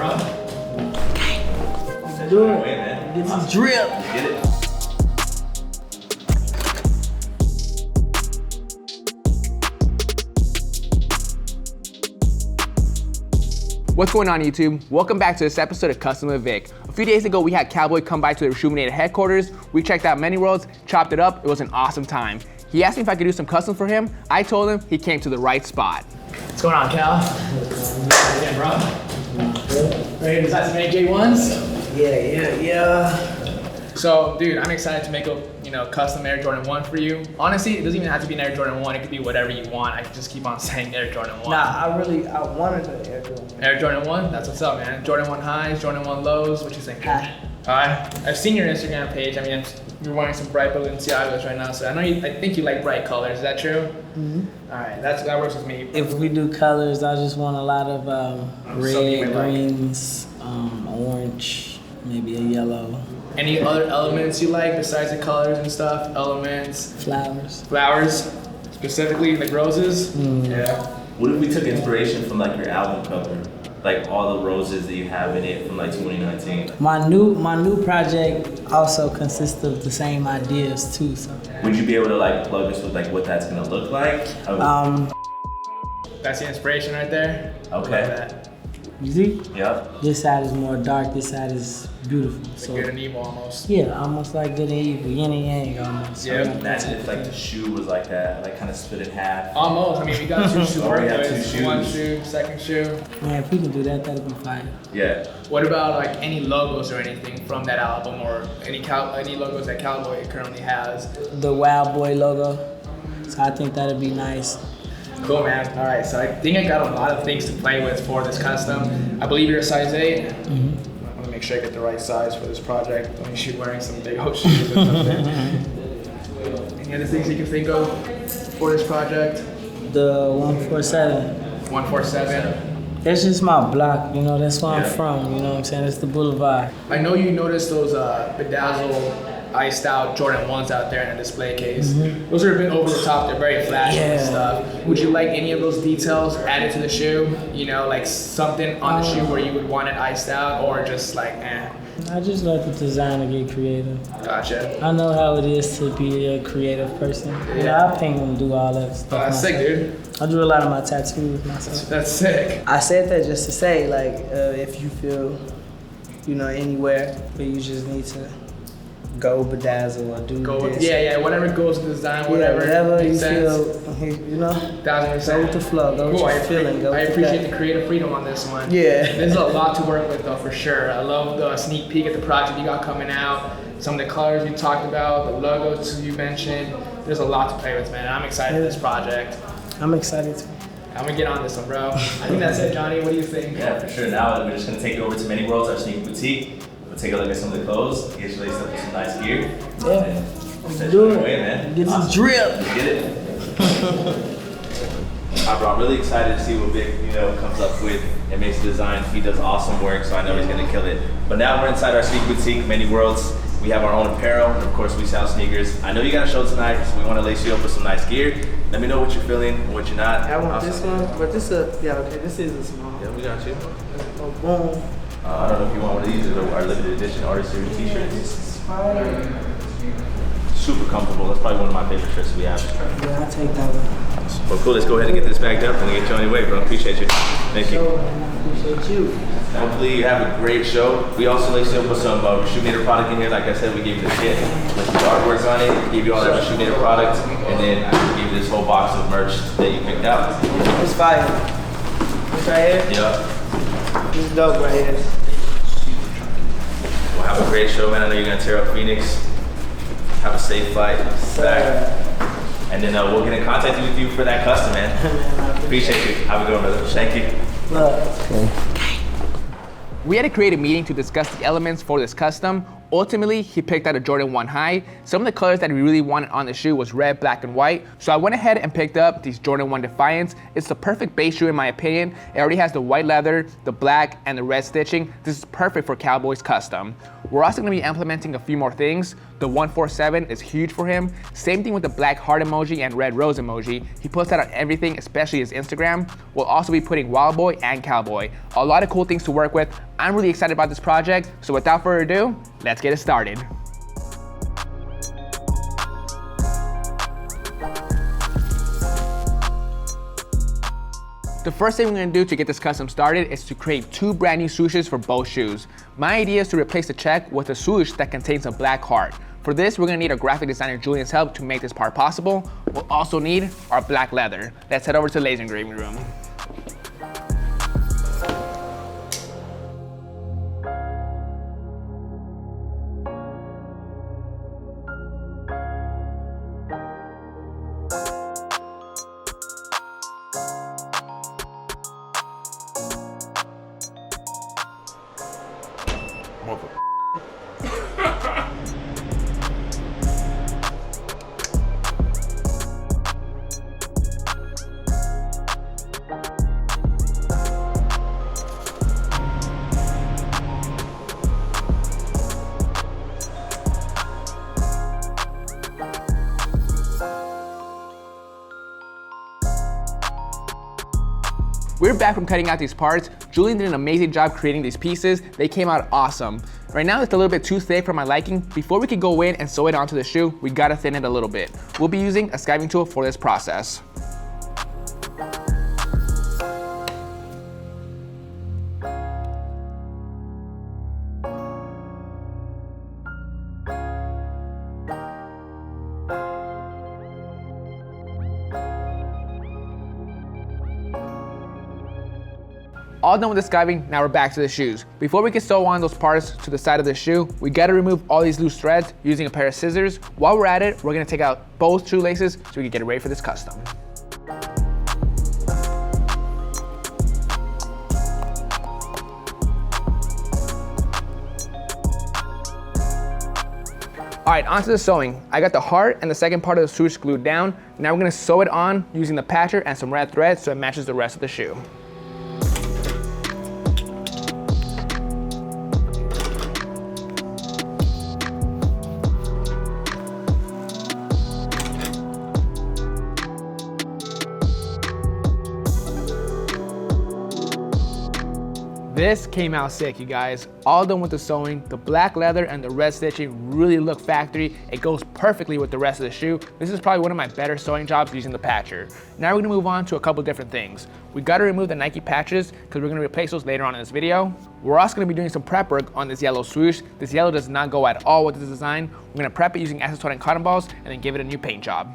bro. Let's do it. Man. Get some drip. Get it. What's going on, YouTube? Welcome back to this episode of Custom with Vic. A few days ago, we had Calboy come by to the Reshape headquarters. We checked out many worlds, chopped it up. It was an awesome time. He asked me if I could do some customs for him. I told him he came to the right spot. What's going on, Cal? Yeah, bro. Ready to design some AJ1s? Yeah. So, dude, I'm excited to make a custom Air Jordan 1 for you. Honestly, it doesn't even have to be an Air Jordan 1. It could be whatever you want. I can just keep on saying Air Jordan 1. Nah, I wanted an Air Jordan 1. Air Jordan 1? That's what's up, man. Jordan 1 highs, Jordan 1 lows. What you think? High. I've seen your Instagram page. I mean, you're wearing some bright Balenciagos right now, so I think you like bright colors. Is that true? Mm-hmm. All right, that works with me. If we do colors, I just want a lot of red, greens, orange, maybe a yellow. Any other elements you like besides the colors and stuff? Elements? Flowers, specifically like roses? Yeah. What if we took inspiration from like your album cover? Like all the roses that you have in it from like 2019. My new project also consists of the same ideas too. So. Would you be able to like plug us with like what that's gonna look like? That's the inspiration right there. Okay. You see? Yep. This side is more dark. This side is beautiful. So good and evil almost. Yeah, almost like good and evil, yin and yang almost. Yeah. Imagine if like the shoe was like that, like kind of split in half. Almost. I mean, we got two shoes. We have two shoes. One shoe, second shoe. Man, if we can do that, that'd be fire. Yeah. What about like any logos or anything from that album, or any logos that Calboy currently has? The Wild Boy logo. So I think that'd be nice. Cool, man. All right, so I think I got a lot of things to play with for this custom. I believe you're a size 8. Mm-hmm. I want to make sure I get the right size for this project. Don't you wearing some big old shoes or something. Any other things you can think of for this project? The 147. 147. That's just my block, that's where I'm from, you know what I'm saying? It's the boulevard. I know you noticed those bedazzled, iced out Jordan 1s out there in a display case. Mm-hmm. Those are a bit over the top, they're very flashy and stuff. Would you like any of those details added to the shoe? Like something on the shoe where you would want it iced out, or just like, eh? I just let the designer get creative. Gotcha. I know how it is to be a creative person. I paint and do all that stuff. That's sick, dude. I do a lot of my tattoos myself. That's sick. I said that just to say, like, if you feel, anywhere, but you just need to go bedazzle or do this. Whatever goes with the design, whatever you sense. feel, 1000%. Go with the flow, go with your feeling. I appreciate the creative freedom on this one. Yeah. There's a lot to work with though, for sure. I love the sneak peek at the project you got coming out, some of the colors you talked about, the logos you mentioned. There's a lot to play with, man. I'm excited for this project. I'm excited too. I'm gonna get on this one, bro. I think that's it, Johnny. What do you think? Yeah, for sure. Now we're just gonna take you over to Many Worlds, our sneaker boutique. We'll take a look at some of the clothes, get you laced up with some nice gear. Yeah. Let's do it. Away, man. Get some drip. Let's get it. Alright, bro, I'm really excited to see what Vic, comes up with and makes the design. He does awesome work, so I know he's gonna kill it. But now we're inside our sneaker boutique, Many Worlds. We have our own apparel, and of course we sell sneakers. I know you got a show tonight, so we want to lace you up with some nice gear. Let me know what you're feeling and what you're not. I want this one, but this is a small. Yeah, we got you. Oh, boom. I don't know if you want one of these or our limited edition artist series t-shirts. Super comfortable. That's probably one of my favorite shirts we have. Yeah, I'll take that one. Well, cool. Let's go ahead and get this bagged up and get you on your way, bro. Appreciate you. Thank you. Appreciate you. Hopefully you have a great show. We also laced you up with some Reshape product in here. Like I said, we gave you the kit with the artwork on it. We gave you all that Reshape product, and then we gave you this whole box of merch that you picked out. It's fire. This right here? Yeah. This is dope right here. We'll have a great show, man. I know you're gonna tear up Phoenix. Have a safe flight back. And then we'll get in contact with you for that custom, man. Appreciate you. Have a good one, brother. Thank you. Look. We had a creative meeting to discuss the elements for this custom. Ultimately, he picked out a Jordan 1 high. Some of the colors that we really wanted on the shoe was red, black, and white. So I went ahead and picked up these Jordan 1 Defiants. It's the perfect base shoe in my opinion. It already has the white leather, the black, and the red stitching. This is perfect for Calboy's custom. We're also gonna be implementing a few more things. The 147 is huge for him. Same thing with the black heart emoji and red rose emoji. He puts that on everything, especially his Instagram. We'll also be putting Wild Boy and Calboy. A lot of cool things to work with. I'm really excited about this project, so without further ado, let's get it started. The first thing we're gonna do to get this custom started is to create 2 brand new swooshes for both shoes. My idea is to replace the check with a swoosh that contains a black heart. For this, we're gonna need our graphic designer Julian's help to make this part possible. We'll also need our black leather. Let's head over to the laser engraving room. We're back from cutting out these parts. Julian did an amazing job creating these pieces. They came out awesome. Right now it's a little bit too thick for my liking. Before we could go in and sew it onto the shoe, we gotta thin it a little bit. We'll be using a skiving tool for this process. All done with the skiving, now we're back to the shoes. Before we can sew on those parts to the side of the shoe, we gotta remove all these loose threads using a pair of scissors. While we're at it, we're gonna take out both shoelaces so we can get it ready for this custom. All right, onto the sewing. I got the heart and the second part of the swoosh glued down. Now we're gonna sew it on using the patcher and some red thread so it matches the rest of the shoe. This came out sick, you guys. All done with the sewing. The black leather and the red stitching really look factory. It goes perfectly with the rest of the shoe. This is probably one of my better sewing jobs using the patcher. Now we're gonna move on to a couple different things. We gotta remove the Nike patches because we're gonna replace those later on in this video. We're also gonna be doing some prep work on this yellow swoosh. This yellow does not go at all with this design. We're gonna prep it using acetone and cotton balls and then give it a new paint job.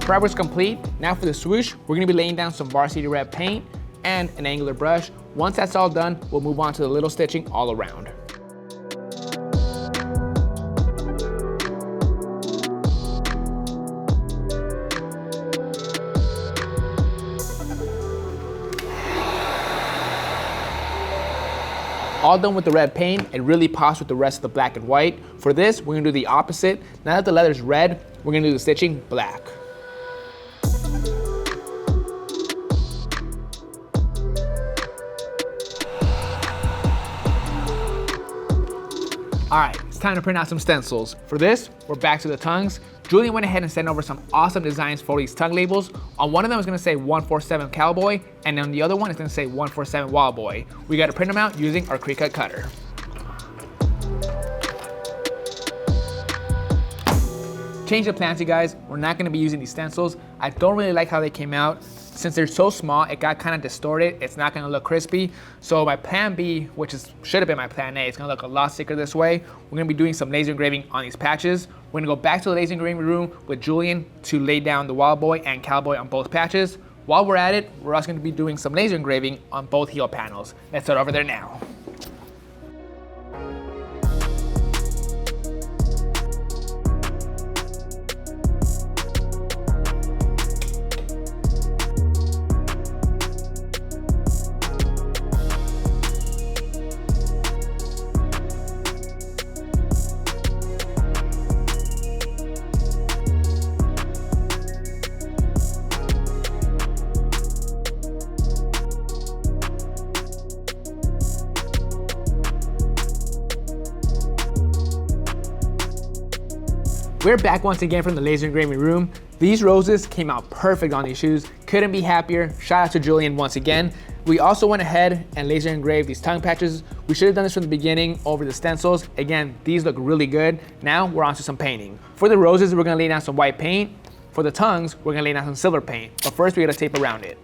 Prep was complete. Now for the swoosh, we're gonna be laying down some varsity red paint and an angular brush. Once that's all done, we'll move on to the little stitching all around. All done with the red paint, it really pops with the rest of the black and white. For this, we're gonna do the opposite. Now that the leather's red, we're gonna do the stitching black. All right, it's time to print out some stencils. For this, we're back to the tongues. Julian went ahead and sent over some awesome designs for these tongue labels. On one of them, it's gonna say 147 Cowboy, and on the other one, it's gonna say 147 Wild Boy. We gotta print them out using our Cricut cutter. Change of plans, you guys. We're not gonna be using these stencils. I don't really like how they came out. Since they're so small, it got kind of distorted. It's not gonna look crispy. So my plan B, which should have been my plan A, it's gonna look a lot sicker this way. We're gonna be doing some laser engraving on these patches. We're gonna go back to the laser engraving room with Julian to lay down the Wild Boy and Cowboy on both patches. While we're at it, we're also gonna be doing some laser engraving on both heel panels. Let's start over there now. We're back once again from the laser engraving room. These roses came out perfect on these shoes. Couldn't be happier. Shout out to Julian once again. We also went ahead and laser engraved these tongue patches. We should have done this from the beginning over the stencils. Again, these look really good. Now we're on to some painting. For the roses, we're gonna lay down some white paint. For the tongues, we're gonna lay down some silver paint. But first, we gotta tape around it.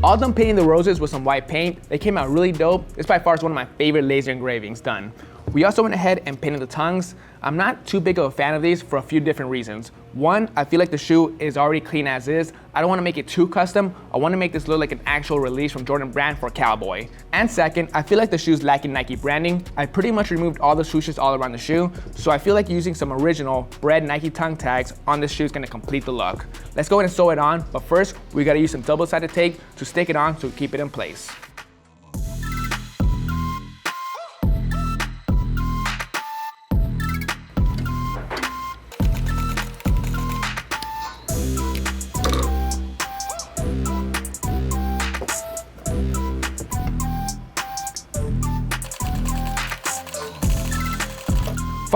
All done painting the roses with some white paint. They came out really dope. This by far is one of my favorite laser engravings done. We also went ahead and painted the tongues. I'm not too big of a fan of these for a few different reasons. One, I feel like the shoe is already clean as is. I don't want to make it too custom. I want to make this look like an actual release from Jordan brand for Calboy. And second, I feel like the shoe's lacking Nike branding. I pretty much removed all the swooshes all around the shoe, so I feel like using some original bred Nike tongue tags on this shoe is going to complete the look. Let's go ahead and sew it on, but first, we got to use some double-sided tape to stick it on to keep it in place.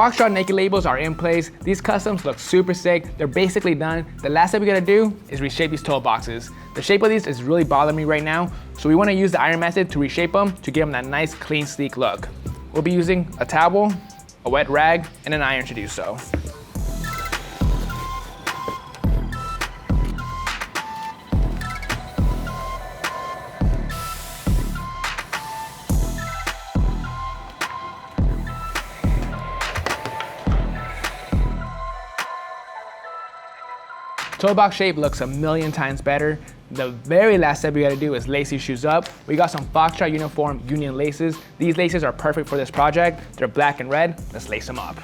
Foxtrot naked labels are in place. These customs look super sick. They're basically done. The last thing we gotta do is reshape these toe boxes. The shape of these is really bothering me right now, so we wanna use the iron method to reshape them to give them that nice, clean, sleek look. We'll be using a towel, a wet rag, and an iron to do so. Toe box shape looks a million times better. The very last step we gotta do is lace these shoes up. We got some Foxtrot uniform union laces. These laces are perfect for this project. They're black and red. Let's lace them up.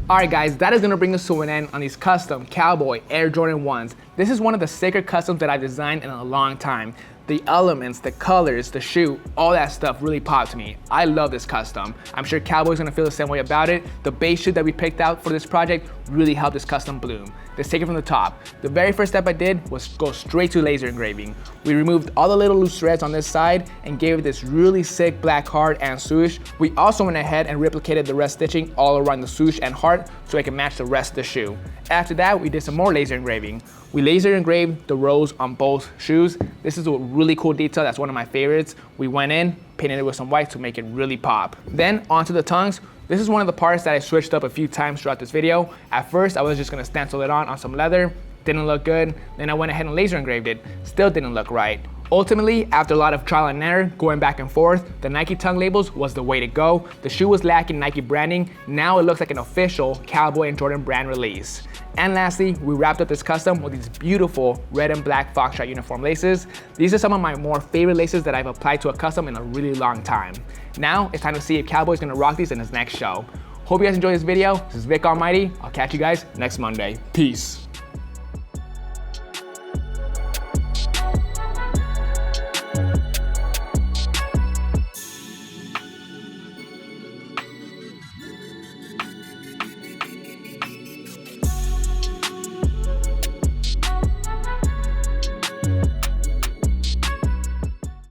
Alright guys, that is gonna bring us to an end on these custom Calboy Air Jordan 1s. This is one of the sicker customs that I've designed in a long time. The elements, the colors, the shoe, all that stuff really popped to me. I love this custom. I'm sure Calboy's gonna feel the same way about it. The base shoe that we picked out for this project really helped this custom bloom. Let's take it from the top. The very first step I did was go straight to laser engraving. We removed all the little loose threads on this side and gave it this really sick black heart and swoosh. We also went ahead and replicated the rest stitching all around the swoosh and heart so it can match the rest of the shoe. After that, we did some more laser engraving. We laser engraved the rose on both shoes. This is a really cool detail. That's one of my favorites. We went in, painted it with some white to make it really pop. Then onto the tongues. This is one of the parts that I switched up a few times throughout this video. At first, I was just gonna stencil it on some leather. Didn't look good. Then I went ahead and laser engraved it. Still didn't look right. Ultimately, after a lot of trial and error, going back and forth, the Nike tongue labels was the way to go. The shoe was lacking Nike branding. Now it looks like an official Calboy and Jordan brand release. And lastly, we wrapped up this custom with these beautiful red and black Foxtrot uniform laces. These are some of my more favorite laces that I've applied to a custom in a really long time. Now it's time to see if Calboy's gonna rock these in his next show. Hope you guys enjoyed this video. This is Vic Almighty. I'll catch you guys next Monday. Peace.